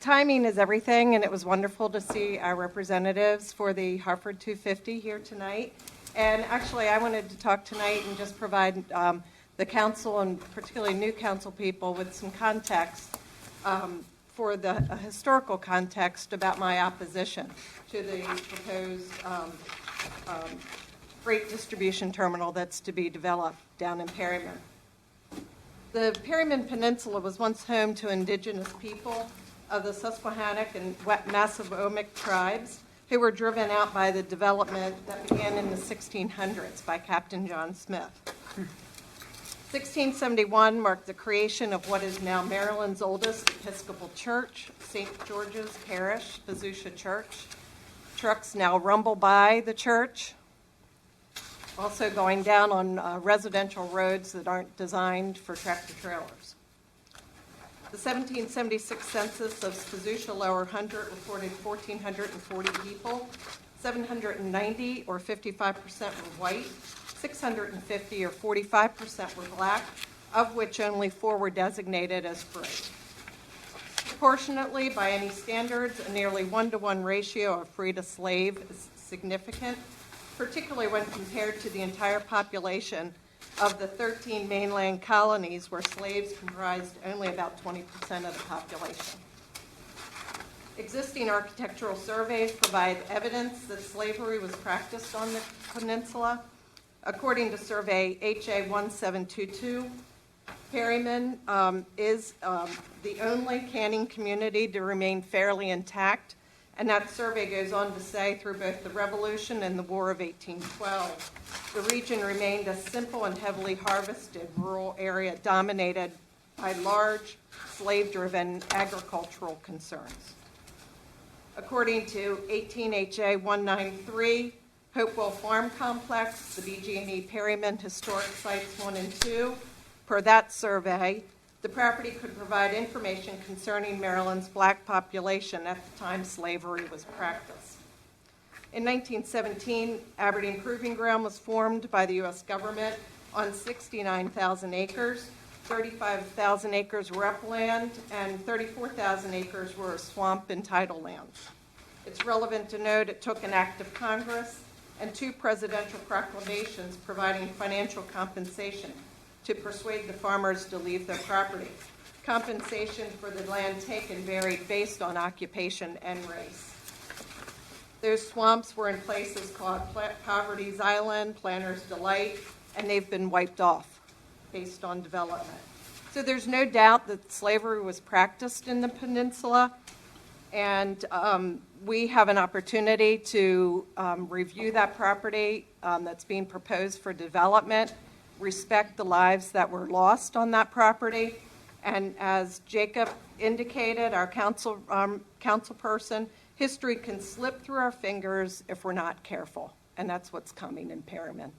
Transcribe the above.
Timing is everything, and it was wonderful to see our representatives for the Hartford 250 here tonight. And actually, I wanted to talk tonight and just provide the council, and particularly new council people, with some context for the historical context about my opposition to the proposed freight distribution terminal that's to be developed down in Perryman. The Perryman Peninsula was once home to indigenous people of the Susquehannock and Massasoit tribes who were driven out by the development that began in the 1600s by Captain John Smith. 1671 marked the creation of what is now Maryland's oldest Episcopal church, St. George's Parish, Pazucia Church. Trucks now rumble by the church, also going down on residential roads that aren't designed for tractor trailers. The 1776 census of Pazucia Lower Hundred reported 1,440 people. 790, or 55%, were white. 650, or 45%, were black, of which only 4 were designated as free. Proportionately, by any standards, a nearly 1-to-1 ratio of free to slave is significant, particularly when compared to the entire population of the 13 mainland colonies where slaves comprised only about 20% of the population. Existing architectural surveys provide evidence that slavery was practiced on the peninsula. According to survey HA 1722, Perryman is the only canning community to remain fairly intact. And that survey goes on to say, through both the Revolution and the War of 1812, the region remained a simple and heavily harvested rural area dominated by large, slave-driven agricultural concerns. According to 18 HA 193, Hopewell Farm Complex, the BG&E Perryman Historic Sites 1 and 2, per that survey, the property could provide information concerning Maryland's black population at the time slavery was practiced. In 1917, Aberdeen Proving Ground was formed by the U.S. government on 69,000 acres. 35,000 acres were upland, and 34,000 acres were swamp and tidal lands. It's relevant to note it took an act of Congress and 2 presidential proclamations providing financial compensation to persuade the farmers to leave their property. Compensation for the land taken varied based on occupation and race. Those swamps were in places called Poverty's Island, Planter's Delight, and they've been wiped off based on development. So there's no doubt that slavery was practiced in the peninsula, and we have an opportunity to review that property that's being proposed for development, respect the lives that were lost on that property. And as Jacob indicated, our council person, history can slip through our fingers if we're not careful. And that's what's coming in Perryman.